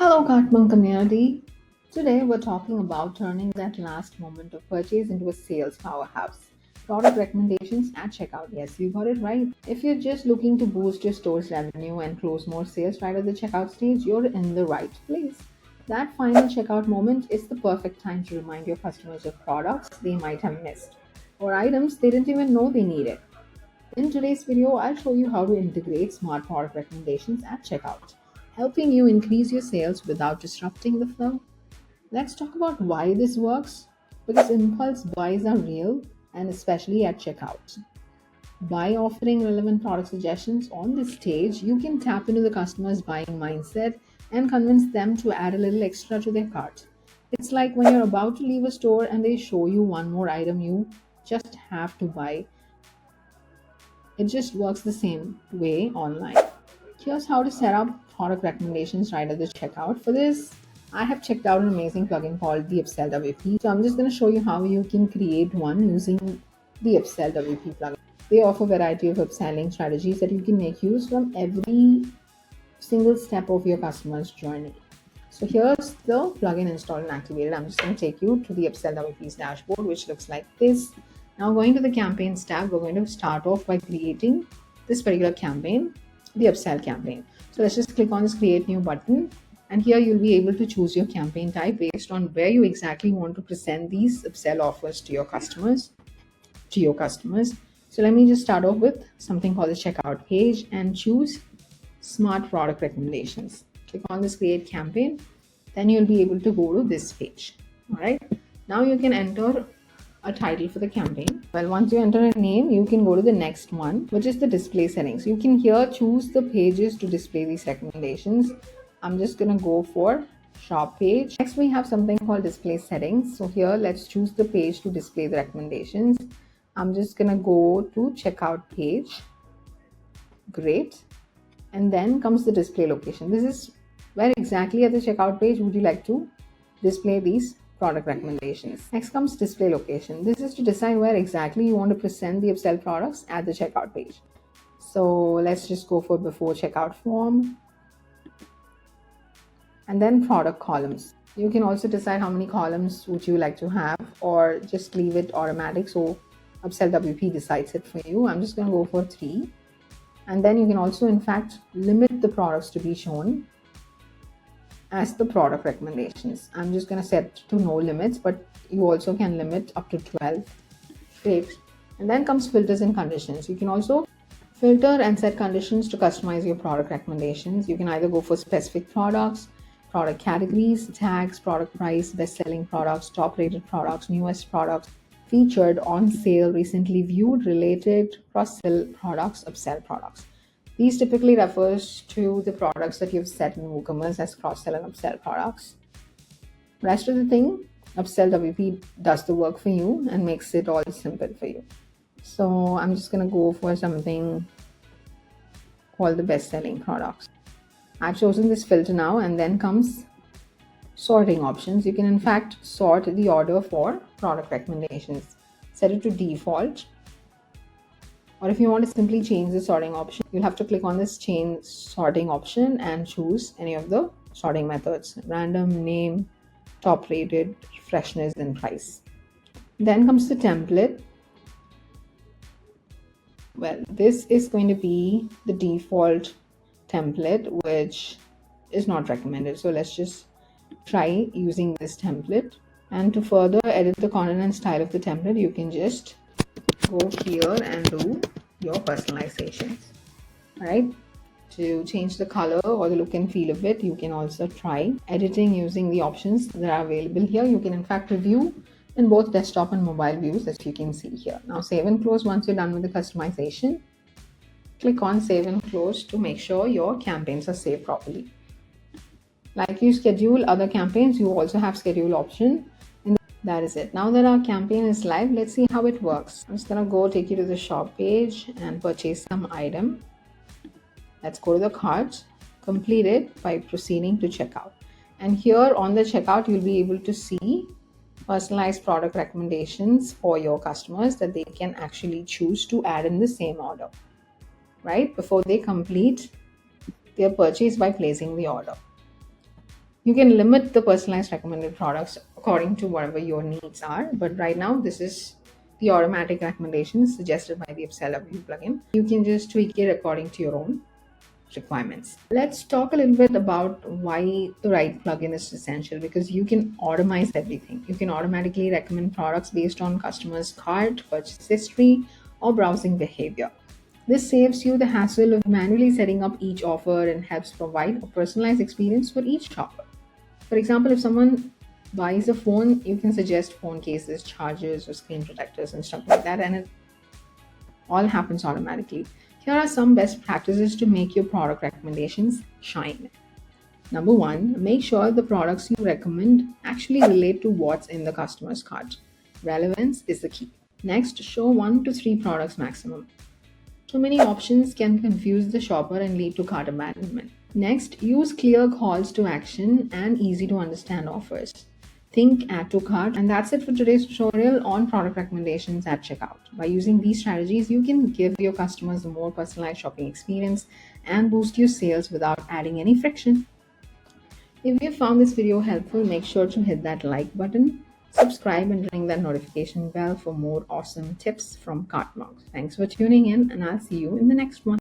Hello, Cartman community. Today we're talking about turning that last moment of purchase into a sales powerhouse. Product recommendations at checkout. Yes, you got it right. If you're just looking to boost your store's revenue and close more sales right at the checkout stage, you're in the right place. That final checkout moment is the perfect time to remind your customers of products they might have missed or items they didn't even know they needed. In today's video, I'll show you how to integrate smart product recommendations at checkout, helping you increase your sales without disrupting the flow. Let's talk about why this works, because impulse buys are real and especially at checkout. By offering relevant product suggestions on this stage, you can tap into the customer's buying mindset and convince them to add a little extra to their cart. It's like when you're about to leave a store and they show you one more item you just have to buy. It just works the same way online. Here's how to set up product recommendations right at the checkout. For this, I have checked out an amazing plugin called the Upsell WP. So I'm just going to show you how you can create one using the Upsell WP plugin. They offer a variety of upselling strategies that you can make use from every single step of your customer's journey. So here's the plugin installed and activated. I'm just going to take you to the Upsell WP's dashboard, which looks like this. Now going to the campaigns tab, we're going to start off by creating this particular campaign, the upsell campaign. So let's just click on this create new button, and here you'll be able to choose your campaign type based on where you exactly want to present these upsell offers to your customers. So let me just start off with something called the checkout page and choose smart product recommendations. Click on this create campaign, then you'll be able to go to this page. All right, now you can enter a title for the campaign. Well, once you enter a name, you can go to the next one, which is the display settings. You can here choose the pages to display these recommendations. I'm just gonna go for shop page. Next, we have something called display settings. So here, let's choose the page to display the recommendations. I'm just gonna go to checkout page. Great. And then comes the display location. This is where exactly at the checkout page would you like to display these product recommendations. Next comes display location. This is to decide where exactly you want to present the upsell products at the checkout page. So let's just go for before checkout form. And then product columns. You can also decide how many columns would you like to have, or just leave it automatic so Upsell WP decides it for you. I'm just going to go for 3. And then you can also in fact limit the products to be shown as the product recommendations. I'm just going to set to no limits, but you also can limit up to 12. Great. And then comes filters and conditions. You can also filter and set conditions to customize your product recommendations. You can either go for specific products, product categories, tags, product price, best-selling products, top-rated products, newest products, featured, on sale, recently viewed, related, cross-sell products, upsell products. These typically refers to the products that you've set in WooCommerce as cross-sell and upsell products. Rest of the thing, Upsell WP does the work for you and makes it all simple for you. So I'm just going to go for something called the best-selling products. I've chosen this filter now, and then comes sorting options. You can in fact sort the order for product recommendations. Set it to default. Or if you want to simply change the sorting option, you'll have to click on this change sorting option and choose any of the sorting methods: random, name, top rated, freshness, and price. Then comes the template. Well, this is going to be the default template, which is not recommended. So let's just try using this template. And to further edit the content and style of the template, you can just go here and do your personalizations. All right, to change the color or the look and feel of it, you can also try editing using the options that are available here. You can in fact review in both desktop and mobile views, as you can see here. Now save and close. Once you're done with the customization, click on save and close to make sure your campaigns are saved properly. Like you schedule other campaigns, you also have schedule option. That is it. Now that our campaign is live, let's see how it works. I'm just gonna go take you to the shop page and purchase some item. Let's go to the cart, complete it by proceeding to checkout. And here on the checkout, you'll be able to see personalized product recommendations for your customers that they can actually choose to add in the same order, right? Before they complete their purchase by placing the order. You can limit the personalized recommended products according to whatever your needs are. But right now, this is the automatic recommendations suggested by the upsell plugin. You can just tweak it according to your own requirements. Let's talk a little bit about why the right plugin is essential, because you can automate everything. You can automatically recommend products based on customers' cart, purchase history, or browsing behavior. This saves you the hassle of manually setting up each offer and helps provide a personalized experience for each shopper. For example, if someone buys a phone, you can suggest phone cases, chargers, or screen protectors and stuff like that, and it all happens automatically. Here are some best practices to make your product recommendations shine. Number one, make sure the products you recommend actually relate to what's in the customer's cart. Relevance is the key. Next, show 1 to 3 products maximum. Too many options can confuse the shopper and lead to cart abandonment. Next, use clear calls to action and easy to understand offers. Think add to cart, and that's it for today's tutorial on product recommendations at checkout. By using these strategies, you can give your customers a more personalized shopping experience and boost your sales without adding any friction. If you found this video helpful, make sure to hit that like button, subscribe, and ring that notification bell for more awesome tips from Cartmark. Thanks for tuning in, and I'll see you in the next one.